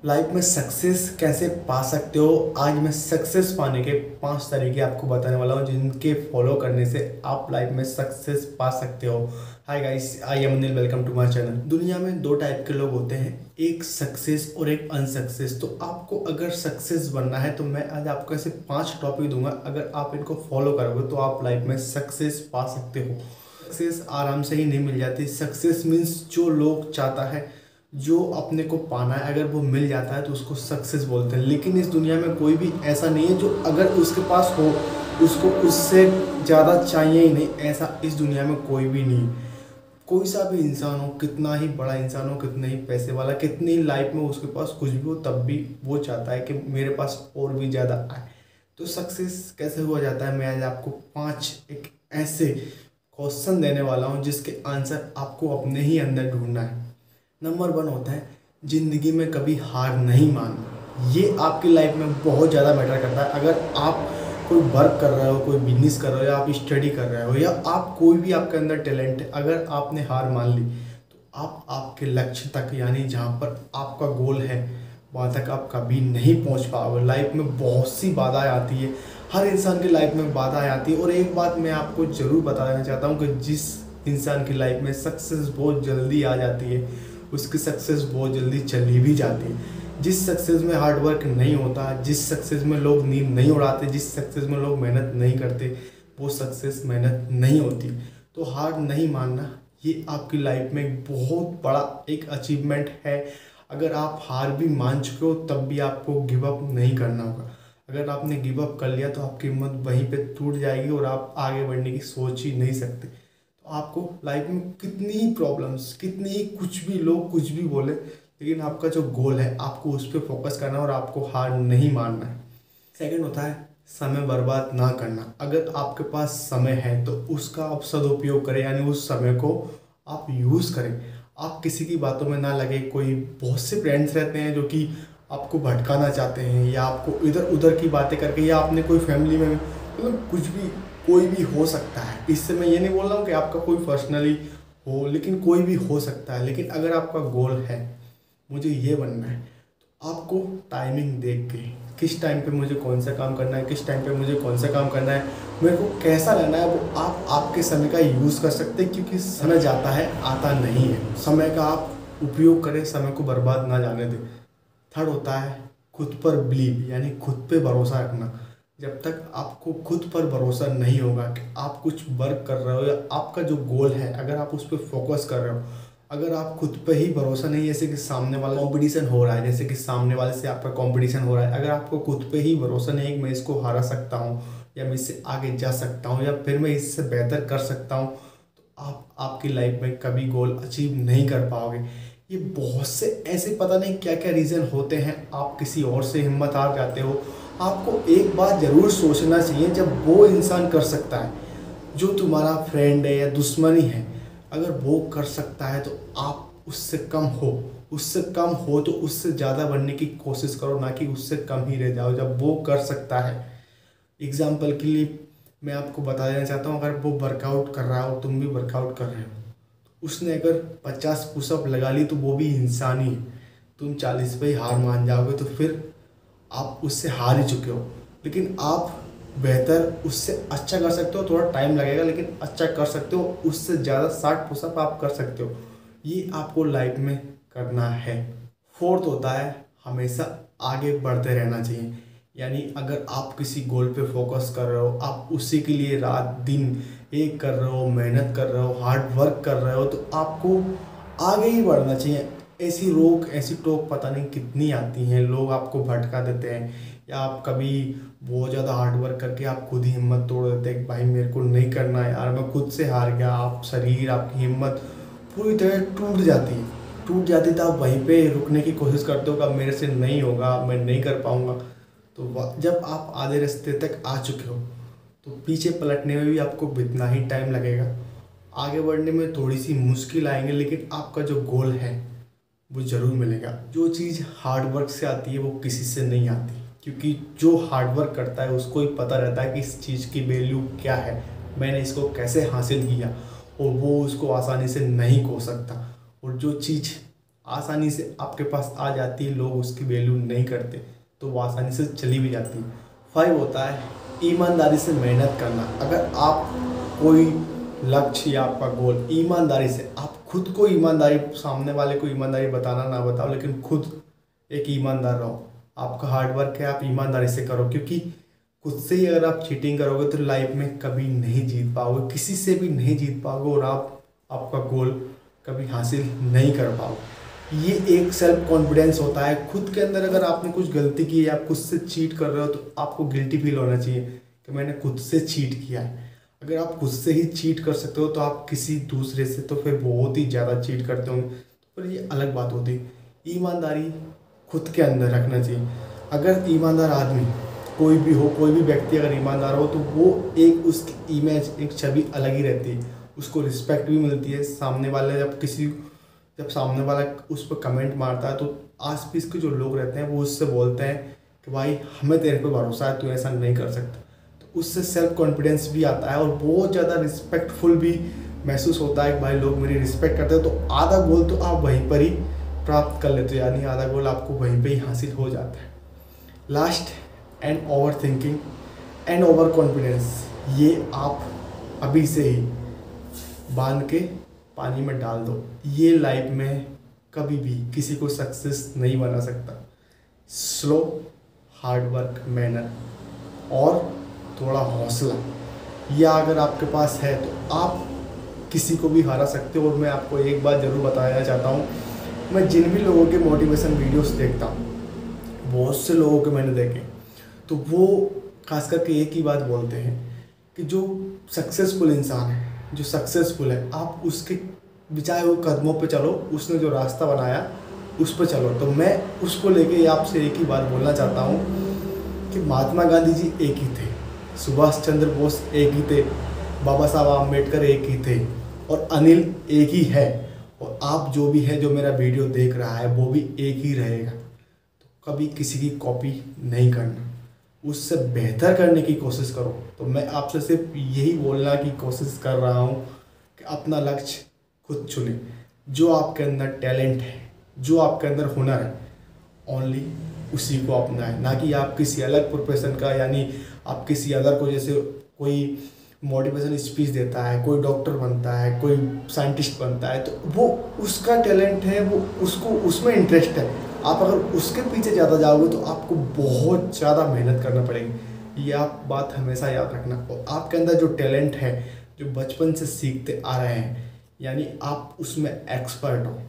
Life में success कैसे पा सकते हो। आज मैं सक्सेस पाने के 5 तरीके आपको बताने वाला हूँ जिनके फॉलो करने से आप लाइफ में सक्सेस पा सकते हो। Hi guys, I am Anil, welcome to my channel. दुनिया में दो टाइप के लोग होते हैं, एक सक्सेस और एक अनसक्सेस। तो आपको अगर सक्सेस बनना है तो मैं आज आपको ऐसे 5 टॉपिक दूंगा, अगर आप इनको फॉलो करोगे तो आप लाइफ में सक्सेस पा सकते हो। सक्सेस आराम से ही नहीं मिल जाती। सक्सेस मीन्स जो लोग चाहता है, जो अपने को पाना है, अगर वो मिल जाता है तो उसको सक्सेस बोलते हैं। लेकिन इस दुनिया में कोई भी ऐसा नहीं है जो अगर उसके पास हो उसको उससे ज़्यादा चाहिए ही नहीं, ऐसा इस दुनिया में कोई भी नहीं। कोई सा भी इंसान हो, कितना ही बड़ा इंसान हो, कितने ही पैसे वाला, कितनी लाइफ में उसके पास कुछ भी हो, तब भी वो चाहता है कि मेरे पास और भी ज़्यादा आए। तो सक्सेस कैसे हुआ जाता है, मैं आज आपको 5 एक ऐसे क्वेश्चन देने वाला हूँ जिसके आंसर आपको अपने ही अंदर ढूंढना है। नंबर 1 होता है ज़िंदगी में कभी हार नहीं मानना। ये आपकी लाइफ में बहुत ज़्यादा मैटर करता है। अगर आप कोई वर्क कर रहे हो, कोई बिजनेस कर रहे हो, या आप स्टडी कर रहे हो, या आप कोई भी आपके अंदर टैलेंट है, अगर आपने हार मान ली तो आप आपके लक्ष्य तक, यानी जहाँ पर आपका गोल है वहाँ तक आप कभी नहीं पहुँच पाओगे। लाइफ में बहुत सी बाधाएं आती है, हर इंसान की लाइफ में बाधाएं आती है। और एक बात मैं आपको ज़रूर बता देना चाहता हूँ कि जिस इंसान की लाइफ में सक्सेस बहुत जल्दी आ जाती है उसकी सक्सेस बहुत जल्दी चली भी जाती है। जिस सक्सेस में हार्ड वर्क नहीं होता, जिस सक्सेस में लोग नींद नहीं उड़ाते, जिस सक्सेस में लोग मेहनत नहीं करते, वो सक्सेस मेहनत नहीं होती। तो हार नहीं मानना ये आपकी लाइफ में एक बहुत बड़ा एक अचीवमेंट है। अगर आप हार भी मान चुके हो तब भी आपको गिव अप नहीं करना होगा। अगर आपने गिव अप कर लिया तो आपकी हिम्मत वहीं पे टूट जाएगी और आप आगे बढ़ने की सोच ही नहीं सकते। तो आपको लाइफ में कितनी ही प्रॉब्लम्स, कितनी ही कुछ भी लोग कुछ भी बोले, लेकिन आपका जो गोल है आपको उस पर फोकस करना है और आपको हार नहीं मानना है। सेकंड होता है समय बर्बाद ना करना। अगर आपके पास समय है तो उसका आप सदुपयोग करें, यानी उस समय को आप यूज़ करें। आप किसी की बातों में ना लगे। कोई बहुत से फ्रेंड्स रहते हैं जो कि आपको भटकाना चाहते हैं, या आपको इधर उधर की बातें करके, या आपने कोई फैमिली में मतलब कुछ भी, कोई भी हो सकता है। इससे मैं ये नहीं बोल रहा हूँ कि आपका कोई पर्सनली हो, लेकिन कोई भी हो सकता है। लेकिन अगर आपका गोल है मुझे ये बनना है तो आपको टाइमिंग देख के, किस टाइम पे मुझे कौन सा काम करना है, किस टाइम पे मुझे कौन सा काम करना है, मेरे को कैसा रहना है, वो आप आपके समय का यूज़ कर सकते हैं। क्योंकि समय जाता है, आता नहीं है। समय का आप उपयोग करें, समय को बर्बाद ना जाने दें। थर्ड होता है खुद पर बिलीव, यानी खुद पे भरोसा रखना। जब तक आपको खुद पर भरोसा नहीं होगा कि आप कुछ वर्क कर रहे हो या आपका जो गोल है अगर आप उस पर फोकस कर रहे हो, अगर आप खुद पे ही भरोसा नहीं, जैसे कि सामने वाला कंपटीशन हो रहा है, जैसे कि सामने वाले से आपका कंपटीशन हो रहा है, अगर आपको खुद पे ही भरोसा नहीं है कि मैं इसको हरा सकता हूँ, या मैं इससे आगे जा सकता हूँ, या फिर मैं इससे बेहतर कर सकता हूँ, तो आप आपकी लाइफ में कभी गोल अचीव नहीं कर पाओगे। ये बहुत से ऐसे पता नहीं क्या क्या रीज़न होते हैं, आप किसी और से हिम्मत हार जाते हो। आपको एक बात ज़रूर सोचना चाहिए, जब वो इंसान कर सकता है जो तुम्हारा फ्रेंड है या दुश्मनी है, अगर वो कर सकता है तो आप उससे कम हो, उससे कम हो तो उससे ज़्यादा बनने की कोशिश करो, ना कि उससे कम ही रह जाओ जब वो कर सकता है। एग्जाम्पल के लिए मैं आपको बता देना चाहता हूँ, अगर वो वर्कआउट कर रहा हो, तुम भी वर्कआउट कर रहे हो, उसने अगर 50 पुशअप लगा ली तो वो भी इंसान ही है। तुम 40 पे ही हार मान जाओगे तो फिर आप उससे हार ही चुके हो। लेकिन आप बेहतर उससे अच्छा कर सकते हो, थोड़ा टाइम लगेगा लेकिन अच्छा कर सकते हो। उससे ज़्यादा 60 पुशअप आप कर सकते हो। ये आपको लाइफ में करना है। फोर्थ होता है हमेशा आगे बढ़ते रहना चाहिए। यानी अगर आप किसी गोल पे फोकस कर रहे हो, आप उसी के लिए रात दिन एक कर रहे हो, मेहनत कर रहे हो, हार्ड वर्क कर रहे हो, तो आपको आगे ही बढ़ना चाहिए। ऐसी रोक, ऐसी टोक पता नहीं कितनी आती हैं, लोग आपको भटका देते हैं, या आप कभी बहुत ज़्यादा हार्ड वर्क करके आप खुद ही हिम्मत तोड़ देते हैं कि भाई मेरे को नहीं करना है यार, मैं खुद से हार गया। आप शरीर, आपकी हिम्मत पूरी तरह टूट जाती है। टूट जाती तो आप वहीं पे रुकने की कोशिश करते हो कि अब मेरे से नहीं होगा, मैं नहीं कर पाऊँगा। तो जब आप आधे रास्ते तक आ चुके हो तो पीछे पलटने में भी आपको इतना ही टाइम लगेगा। आगे बढ़ने में थोड़ी सी मुश्किल आएंगे, लेकिन आपका जो गोल है वो ज़रूर मिलेगा। जो चीज़ हार्ड वर्क से आती है वो किसी से नहीं आती, क्योंकि जो हार्ड वर्क करता है उसको ही पता रहता है कि इस चीज़ की वैल्यू क्या है, मैंने इसको कैसे हासिल किया, और वो उसको आसानी से नहीं खो सकता। और जो चीज़ आसानी से आपके पास आ जाती है, लोग उसकी वैल्यू नहीं करते तो वो आसानी से चली भी जाती है। 5 होता है ईमानदारी से मेहनत करना। अगर आप कोई लक्ष्य या आपका गोल, ईमानदारी से आप खुद को ईमानदारी, सामने वाले को ईमानदारी बताना ना बताओ, लेकिन खुद एक ईमानदार रहो। आपका हार्डवर्क है, आप ईमानदारी से करो, क्योंकि खुद से ही अगर आप चीटिंग करोगे तो लाइफ में कभी नहीं जीत पाओगे, किसी से भी नहीं जीत पाओगे और आप आपका गोल कभी हासिल नहीं कर पाओगे। ये एक सेल्फ कॉन्फिडेंस होता है खुद के अंदर। अगर आपने कुछ गलती की है, आप खुद से चीट कर रहे हो तो आपको गिल्टी फील होना चाहिए कि मैंने खुद से चीट किया है। अगर आप खुद से ही चीट कर सकते हो तो आप किसी दूसरे से तो फिर बहुत ही ज़्यादा चीट करते होंगे, तो फिर ये अलग बात होती है। ईमानदारी खुद के अंदर रखना चाहिए। अगर ईमानदार आदमी कोई भी हो, कोई भी व्यक्ति अगर ईमानदार हो तो वो एक उसकी इमेज, एक छवि अलग ही रहती है, उसको रिस्पेक्ट भी मिलती है। सामने वाले जब सामने वाला उस पर कमेंट मारता है तो आस पास के जो लोग रहते हैं वो उससे बोलते हैं कि भाई हमें तेरे पे भरोसा है, तू ऐसा नहीं कर सकता। तो उससे सेल्फ कॉन्फिडेंस भी आता है और बहुत ज़्यादा रिस्पेक्टफुल भी महसूस होता है कि भाई लोग मेरी रिस्पेक्ट करते हैं। तो आधा गोल तो आप वहीं पर ही प्राप्त कर लेते हो, यानी आधा गोल आपको वहीं पे ही हासिल हो जाता है। Last and over thinking and over confidence, ये आप अभी से ही बांध के पानी में डाल दो। ये लाइफ में कभी भी किसी को सक्सेस नहीं बना सकता। स्लो हार्डवर्क, मेहनत और थोड़ा हौसला, या अगर आपके पास है तो आप किसी को भी हरा सकते हो। और मैं आपको एक बात ज़रूर बताना चाहता हूँ, मैं जिन भी लोगों के मोटिवेशन वीडियोस देखता हूँ, बहुत से लोगों के मैंने देखे, तो वो खास करके एक ही बात बोलते हैं कि जो सक्सेसफुल इंसान है, जो सक्सेसफुल है, आप उसके बिछाए हुए कदमों पे चलो, उसने जो रास्ता बनाया उस पर चलो। तो मैं उसको लेके आपसे एक ही बात बोलना चाहता हूँ कि महात्मा गांधी जी एक ही थे, सुभाष चंद्र बोस एक ही थे, बाबा साहब आम्बेडकर एक ही थे और अनिल एक ही है। और आप जो भी है, जो मेरा वीडियो देख रहा है, वो भी एक ही रहेगा। तो कभी किसी की कॉपी नहीं करना, उससे बेहतर करने की कोशिश करो। तो मैं आपसे सिर्फ यही बोलना की कोशिश कर रहा हूँ कि अपना लक्ष्य खुद चुने। जो आपके अंदर टैलेंट है, जो आपके अंदर हुनर है, ओनली उसी को अपनाएं, ना कि आप किसी अलग प्रोफेशन का, यानी आप किसी अदर को, जैसे कोई मोटिवेशन स्पीच देता है, कोई डॉक्टर बनता है, कोई साइंटिस्ट बनता है, तो वो उसका टैलेंट है, वो उसको उसमें इंटरेस्ट है। आप अगर उसके पीछे ज़्यादा जाओगे तो आपको बहुत ज़्यादा मेहनत करना पड़ेगी। ये आप बात हमेशा याद रखना। और आपके अंदर जो टैलेंट है, जो बचपन से सीखते आ रहे हैं, यानी आप उसमें एक्सपर्ट हो,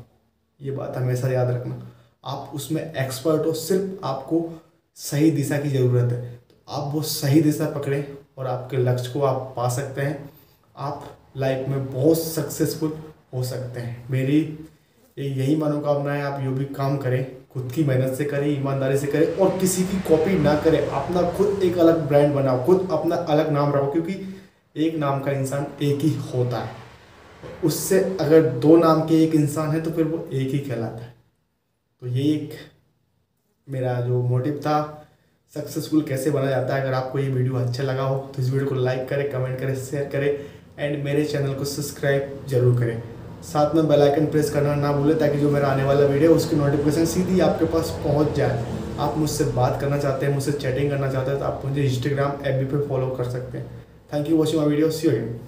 ये बात हमेशा याद रखना। आप उसमें एक्सपर्ट हो, सिर्फ आपको सही दिशा की ज़रूरत है। तो आप वो सही दिशा पकड़ें और आपके लक्ष्य को आप पा सकते हैं। आप लाइफ में बहुत सक्सेसफुल हो सकते हैं। मेरी यही मनोकामना है। आप जो भी काम करें, खुद की मेहनत से करें, ईमानदारी से करें और किसी की कॉपी ना करें। अपना खुद एक अलग ब्रांड बनाओ, खुद अपना अलग नाम रखो, क्योंकि एक नाम का इंसान एक ही होता है। उससे अगर 2 नाम के एक इंसान है तो फिर वो एक ही कहलाता है। तो ये एक मेरा जो मोटिव था, सक्सेसफुल कैसे बना जाता है। अगर आपको ये वीडियो अच्छा लगा हो तो इस वीडियो को लाइक करें, कमेंट करें, शेयर करें एंड मेरे चैनल को सब्सक्राइब जरूर करें। साथ में बेल आइकन प्रेस करना ना भूलें, ताकि जो मेरा आने वाला वीडियो है उसकी नोटिफिकेशन सीधी आपके पास पहुंच जाए। आप मुझसे बात करना चाहते हैं, मुझसे चैटिंग करना चाहते हैं तो आप मुझे इंस्टाग्राम, FB पे फॉलो कर सकते हैं। Thank you watching my video, see you again.